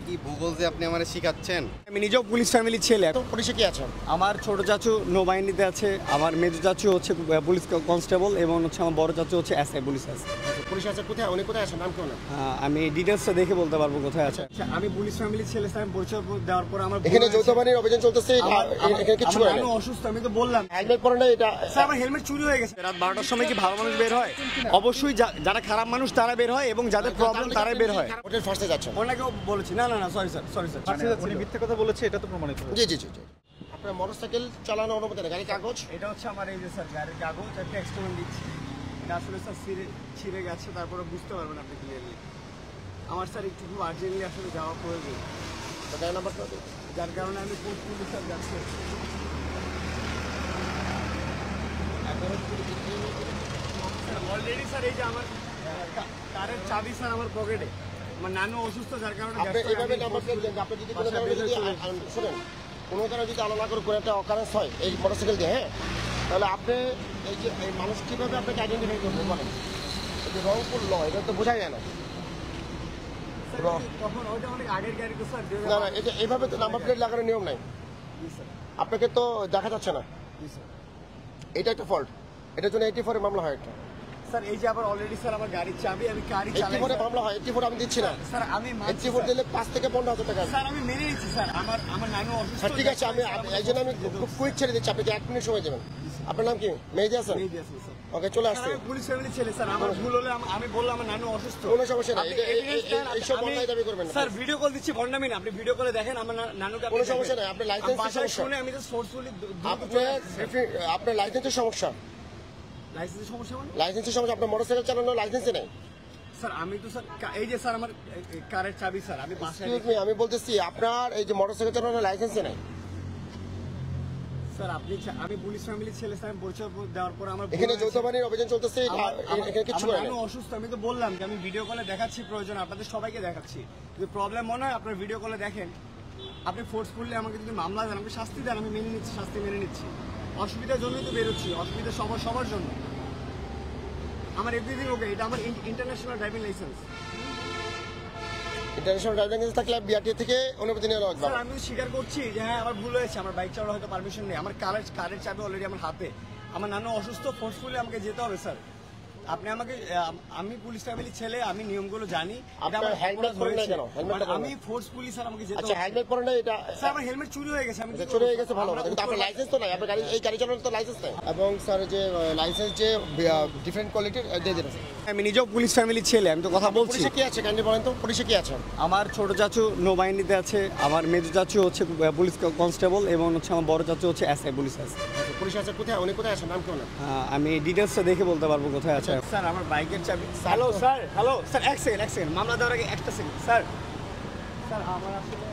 কি ভূগোল যে আপনি আমারে শিখাচ্ছেন? আমি নিজেও পুলিশ ফ্যামিলির ছেলে। তো পুলিশে কি আছেন? আমার ছোট চাচু নৌবাহিনীতে আছে, আমার মেজো চাচু হচ্ছে পুলিশ কনস্টেবল এবং হচ্ছে আমার বড় চাচু হচ্ছে এসআই পুলিশ আছে। পুলিশ আছে কোথায়? উনি কোথায় আছেন? নাম কেউ না। আমি ডিটেলসটা দেখে বলতে পারবো কোথায় আছে। আমি পুলিশ ফ্যামিলির ছেলে, আমি পরিচয় দেওয়ার পর আমার এখানে যৌথ বাহিনীর অভিযান চলতেছে, এখানে কিছু হয় না। অসুস্থ, আমি তো বললাম। হেলমেট পরে না এটা। স্যার আমার হেলমেট চুরি হয়ে গেছে। রাত 12টার সময় কি ভালো মানুষ বের হয়? অবশ্যই যারা খারাপ মানুষ তারা বের হয় এবং যাদের প্রবলেম তারাই বের হয়। হোটেল ফার্স্টে যাচ্ছেন? ওনাকেও বলেছি না, সরি স্যার। উনি মিথ্যা কথা বলেছে, এটা তো প্রমাণিত। জি। আপনার মোটরসাইকেল চালানো অনুমতি নেই, গাড়ি কাগজ? এটা হচ্ছে আমার এই যে স্যার গাড়ির কাগজ, একটা এক্সট্রা দিচ্ছি। এটা আসলে স্যার ছিঁড়ে গেছে, তারপরে বুঝতে পারবেন আপনি ক্লিয়ারলি। আমার স্যার একটু খুব আর্জেন্টলি আসলে যাওয়া প্রয়োজন, গাড়ি নাম্বারটা যার কারণে আমি পুলিশ স্যার যাচ্ছি। অলরেডি স্যার এই যে আমার কারের চাবি স্যার আমার পকেটে। আমার নানু অসুস্থ, যার কারণে এইভাবে নাম্বার প্লেট দেন। আপনি যদি কোনো কারণে যদি শুনেন, কোনো কারণে যদি আলাদা করে কোনো একটা অকারেন্স হয় এই মোটরসাইকেল দিয়ে, হ্যাঁ, তাহলে আপনি এই যে এই মানুষ কীভাবে আপনাকে আইডেন্টিফাই করতে পারেন? এই যে রংপুর ল, এটা তো বোঝা যায় না। না, এটা এইভাবে তো নাম্বার প্লেট লাগানোর নিয়ম নাই। আপনাকে তো দেখা যাচ্ছে না, এটা একটা ফল্ট। এটার জন্য 84 মামলা হয় একটা। স্যার এই যে আবার অলরেডি স্যার আমার গাড়ির চাবি, আমি গাড়ি চালাই। 84 মামলা হয়, 84 আমি দিচ্ছি না স্যার। আমি 84 দিলে 5 থেকে 15,000 টাকা। স্যার আমি মেনে নিচ্ছি স্যার, আমার নানু অসুস্থ। ঠিক আছে, আমি এই জন্য আমি খুব কুইক ছেড়ে দিচ্ছি। আপনি 1 মিনিট সময় দেবেন। আপনার নাম কি? মেহেদি হাসান? ওকে, চলে আসছে। আমি পুলিশ ফ্যামিলি ছেলে স্যার, আমার ভুল হলে আমি বললাম আমার নানু অসুস্থ। কোনো সমস্যা নাই, এইসব বন্ধাই দাবি করবেন না। স্যার ভিডিও কল দিচ্ছি, ভন্ডামি না। আপনি ভিডিও কলে দেখেন আমার নানুকে। কোনো সমস্যা নাই, আপনার লাইসেন্সের সমস্যা। শুনে আমি তো ফোর্সফুলি আপনার লাইসেন্সের সমস্যা। লাইসেন্সের সমস্যা মানে? লাইসেন্সের সমস্যা, আপনার মোটরসাইকেল চালানোর লাইসেন্সই নাই। স্যার আমি তো স্যার এই যে স্যার আমার কারের চাবি স্যার, আমি আমি বলতেছি আপনার এই যে মোটরসাইকেল চালানোর লাইসেন্সই নাই। স্যার আমি পুলিশ ফ্যামিলির ছেলে, আমি পরিচয় দেওয়ার পর আমার এখানে যৌথ বাহিনীর অভিযান চলতেছে, এখানে কিছু হয় না। আমি অসুস্থ, আমি তো বললাম যে আমি ভিডিও কলে দেখাচ্ছি, প্রয়োজন আপনাদের সবাইকে দেখাচ্ছি। যদি প্রবলেম মনে হয় আপনার ভিডিও কলে দেখেন। আপনি ফোর্সফুলি আমাকে যদি মামলা দেন, আমাকে শাস্তি দেন, আমি মেনে নিচ্ছি, শাস্তি মেনে নিচ্ছি। অসুবিধার জন্যই তো বেরোচ্ছি, অসুবিধা সবার জন্য। আমার এভরিথিং ওকে। এটা আমার international driving licence. International driving licence থাকলে বিআরটি থেকে অনুমতি নেওয়া লাগবে। স্যার আমি স্বীকার করছি যে হ্যাঁ আমার ভুল হয়েছে, আমার বাইক চালানোর হয়তো পারমিশন নেই। আমার কারের চাবি অলরেডি আমার হাতে। আমার নানু অসুস্থ, ফোর্সফুলি আমাকে যেতে হবে স্যার। আপনি আমাকে, আমি পুলিশ ফ্যামিলির ছেলে, আমি নিয়মগুলো জানি। আমি ফোর্সফুলি স্যার আমাকে যেতে হবে। আচ্ছা, হেলমেট পরে না এটা? স্যার আমার হেলমেট চুরি হয়ে গেছে। চুরি হয়ে গেছে, ভালো কথা, কিন্তু আপনার লাইসেন্স তো নাই। আপনার এই গাড়ি চালানোর তো লাইসেন্স নাই। এবং স্যার যে লাইসেন্স যে ডিফারেন্ট কোয়ালিটির দিয়ে দিন। আমি নিজেও পুলিশ ফ্যামিলির ছেলে, আমি তো কথা বলছি। পুলিশে কি আছে ক্যান্ডি বলেন তো? পুলিশে কি আছে? আমার ছোট চাচু নৌবাহিনীতে আছে, আমার মেজো চাচু হচ্ছে পুলিশ কনস্টেবল এবং হচ্ছে আমার বড় চাচু হচ্ছে এসআই পুলিশ আছে। পুলিশ আছে কোথায়? উনি কোথায় আছেন? নাম কেউ না। আমি ডিটেলসটা দেখে বলতে পারবো কোথায় আছে। স্যার আমার বাইকের চাবি। হ্যালো স্যার এক সেকেন্ড মামলা দেওয়ার আগে একটা সেকেন্ড স্যার। আমার আসলে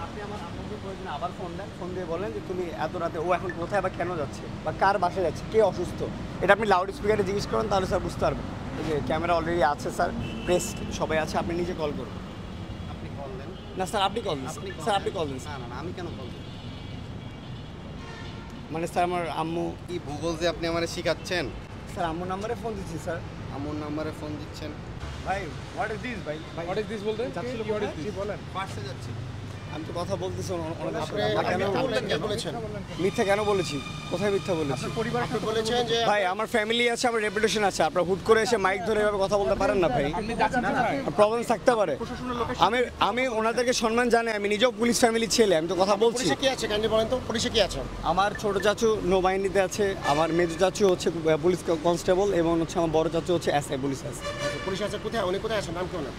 আপনি আপনাদের প্রয়োজনে আবার ফোন দিয়ে বলেন যে তুমি এত রাতে ও এখন কোথায় বা কেন যাচ্ছে বা কার বাসায় যাচ্ছে, কে অসুস্থ, এটা আপনি লাউড স্পিকারে জিজ্ঞেস করেন, তাহলে স্যার বুঝতে পারবেন। এই যে ক্যামেরা অলরেডি আছে স্যার, প্রেস সবাই আছে, আপনি নিজে কল করুন। আপনি কল দেন না স্যার আপনি কল দিন স্যার, আপনি কল দিন। না, আমি কেন কল দেব? মানে স্যার আমার আম্মু। কি ভূগোল যে আপনি আমারে শিখাচ্ছেন? স্যার আম্মুর নাম্বারে ফোন দিচ্ছি স্যার। আমার নাম্বারে ফোন দিচ্ছেন? ভাই হোয়াট ইজ দিস ভাই? হোয়াট ইজ দিস বলতে কি বলেন? পার্সে যাচ্ছি। আমি তো কথা বলতেছি বলেছেন মিথ্যা কেন বলেছি? কোথায় মিথ্যা বলেছি? আপনি বলেছেন যে ভাই আমার ফ্যামিলি আছে, আমার রেপুটেশন আছে। আপনারা হুট করে এসে মাইক ধরে এভাবে কথা বলতে পারেন না ভাই, প্রবলেম থাকতে পারে। আমি ওনাদেরকে সম্মান জানাই, আমি নিজেও পুলিশ ফ্যামিলির ছেলে, আমি তো কথা বলছি। পুলিশে কি আছে ক্যান্ডি বলেন তো? পুলিশে কি আছে? আমার ছোট চাচু নৌবাহিনীতে আছে, আমার মেজো চাচু হচ্ছে পুলিশ কনস্টেবল এবং হচ্ছে আমার বড় চাচু হচ্ছে এসআই পুলিশ আছে। পুলিশ আছে কোথায়? উনি কোথায় আছেন? নাম কেউ না।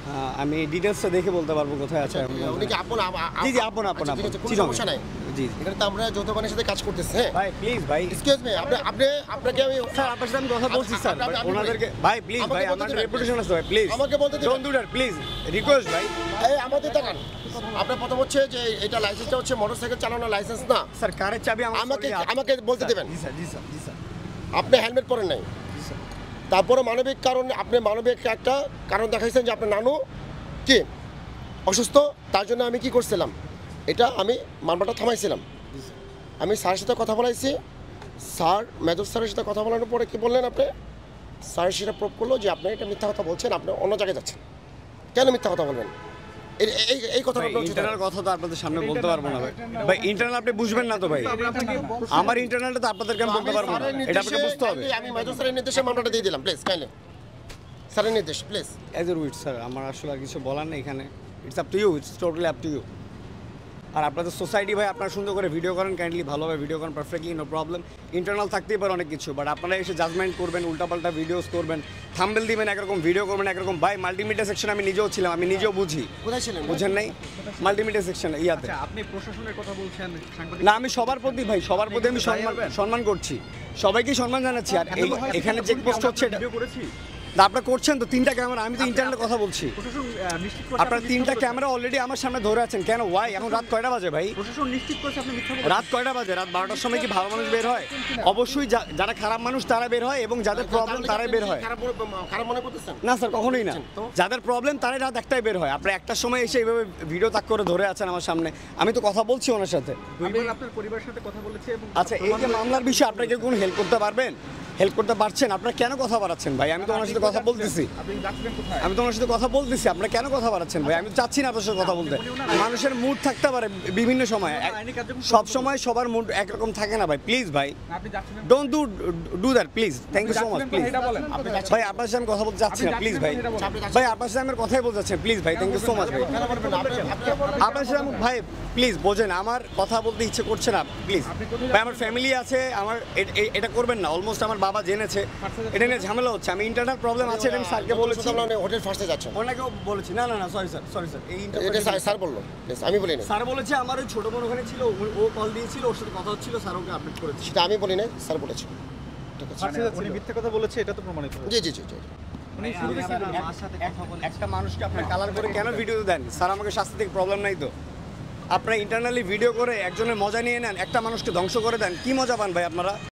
আমি ডিটেলসটা দেখে বলতে পারবো কোথায় আছে। উনি কি আপন? জি আপন। কোনো সমস্যা নাই। জি এখানে তো আমরা যৌথ বাহিনীর সাথে কাজ করতেছি। ভাই প্লিজ ভাই, এক্সকিউজ মি, আপনাকে আমি স্যার আপনার সাথে আমি কথা বলছি স্যার, ওনাদেরকে ভাই প্লিজ ভাই, আমার রেপুটেশন আছে ভাই, প্লিজ আমাকে বলতে দিন। Don't do that please, request ভাই। এই আমাদের তাকান, আপনার প্রথম হচ্ছে যে এটা লাইসেন্সটা হচ্ছে মোটরসাইকেল চালানোর লাইসেন্স না। স্যার কারের চাবি আমাকে বলতে দেবেন। জি স্যার। আপনি হেলমেট পরেন নাই। তারপরে মানবিক কারণ, আপনি মানবিক একটা কারণ দেখাইছেন যে আপনার নানু কি অসুস্থ, তার জন্য আমি কি করছিলাম, এটা আমি মামলাটা থামাইছিলাম। আমি স্যারের সাথে কথা বলাইছি, স্যার মেজর স্যারের সাথে কথা বলানোর পরে কি বললেন আপনি? স্যার সেটা প্রুভ করলো যে আপনি এটা মিথ্যা কথা বলছেন, আপনি অন্য জায়গায় যাচ্ছেন। কেন মিথ্যা কথা বলবেন? এই কথাটা আপনার উচিত ইন্টারনাল কথা তো আপনাদের সামনে বলতে পারবো না ভাই। ভাই ইন্টারনাল আপনি বুঝবেন না তো ভাই, আমার ইন্টারনালটা তো আপনাদেরকে আমি বলতে পারবো না, এটা আপনাকে বুঝতে হবে। আমি মাইদুল স্যারের নির্দেশে মামলাটা দিয়ে দিলাম, প্লিজ কাইন্ডলি স্যারের নির্দেশ প্লিজ। অ্যাজ এ উইট স্যার, আমার আসলে আর কিছু বলার নেই এখানে। It's up to you, it's totally up to you. আর আপনাদের সোসাইটি ভাই, আপনারা সুন্দর করে ভিডিও করেন, কাইন্ডলি ভালোভাবে ভিডিও করেন, পারফেক্টলি, নো প্রবলেম। ইন্টারনাল থাকতেই পারে অনেক কিছু, বাট আপনারা এসে জাজমেন্ট করবেন, উল্টাপাল্টা ভিডিওস করবেন, থাম্বেল দিবেন, একরকম ভিডিও করবেন একরকম। ভাই মাল্টিমিডিয়া সেকশন আমি নিজেও ছিলাম, আমি নিজেও বুঝি। কোথায় ছিলেন? বুঝেন নাই? মাল্টিমিডিয়া সেকশনে ইয়াতে। আচ্ছা, আপনি প্রশাসনের কথা বলছেন, সাংবাদিক না, আমি সবার প্রতি ভাই, সবার প্রতি আমি সম্মান করছি, সবাইকে সম্মান জানাচ্ছি। আর এখানে চেক পোস্ট হচ্ছে, এটা ভিডিও করেছি, আপনারা করছেন তো 3টা ক্যামেরা, আমি তো ইন্টারনেটে কথা বলছি। প্রশাসন নিশ্চিত করছে আপনারা আপনি 3টা মিথ্যা ক্যামেরা অলরেডি আমার সামনে ধরে আছেন কেন? ওয়াই? এখন রাত কয়টা বাজে ভাই? বলছেন। প্রশাসন নিশ্চিত করছে আপনি মিথ্যা বলছেন। রাত কয়টা বাজে? রাত 12টার সময় কি ভালো মানুষ বের হয়? অবশ্যই যারা খারাপ মানুষ তারা বের হয়, এবং যাদের প্রবলেম তারাই বের হয়। খারাপ মনে করতেছেন? না স্যার, কখনোই না। যাদের প্রবলেম তারাই রাত 1টায় বের হয়। আপনি 1টার সময় এসে এইভাবে ভিডিও তাক করে ধরে আছেন আমার সামনে, আমি তো কথা বলছি ওনার সাথে। দুইবার আপনার পরিবারের সাথে কথা বলেছে এবং আচ্ছা, এই যে মামলার বিষয়ে আপনারা কেউ কোনো হেল্প করতে পারবেন? হেল্প করতে পারছেন? আপনারা কেন কথা বাড়াচ্ছেন ভাই? আমি তো ওনার সাথে কথা বলতেছি, আপনি যাচ্ছিলেন কোথায়? আমি তো ওনার সাথে কথা বলতেছি, আপনারা কেন কথা বাড়াচ্ছেন ভাই? আমি তো চাচ্ছি না আপনার সাথে কথা বলতে। মানুষের মুড থাকতে পারে বিভিন্ন সময়, সব সময় সবার মুড একরকম থাকে না ভাই। প্লিজ ভাই, আপনি যাচ্ছিলেন don't do that please. Thank you so much. Please এটা বলেন। আপনি ভাই, আপনার সাথে আমি কথা বলতে চাচ্ছি না, প্লিজ ভাই। ভাই, আপনার সাথে আমার কথাই বলতে চাচ্ছি, প্লিজ ভাই। থ্যাংক ইউ সো মাচ ভাই। আপনার সাথে ভাই প্লিজ বোঝেন, আমার কথা বলতে ইচ্ছে করছে না, প্লিজ ভাই। আমার ফ্যামিলি আছে, আমার এটা করবেন না। অলমোস্ট আমার বাবা জেনেছে, এটা নিয়ে ঝামেলা হচ্ছে। আমি ইন্টারনাল প্রবলেম আছে, এটা আমি স্যারকে বলেছি, হোটেল ফার্স্টে যাচ্ছেন, ওনাকেও বলেছি। না না না, সরি স্যার, সরি স্যার, এই এটা স্যার বললো, আমি বলি না। স্যার বলেছে আমার ওই ছোট বোন ওখানে ছিল, ও কল দিয়েছিল, ওর সাথে কথা হচ্ছিল, স্যার ওকে আপডেট করেছে। সেটা আমি বলি নাই, স্যার বলেছে। ঠিক আছে, মানে উনি মিথ্যা কথা বলেছে, এটা তো প্রমাণিত হয়েছে। জি জি জি জি। উনি শুরুতে কি বললেন? একটা মানুষকে আপনার কালার করে কেন ভিডিও দেন? স্যার, আমাকে শাস্তি থেকে প্রবলেম নাই তো। আপনারা ইন্টারনালি ভিডিও করে একজনের মজা নিয়ে নেন, একটা মানুষকে ধ্বংস করে দেন, কি মজা পান ভাই আপনারা?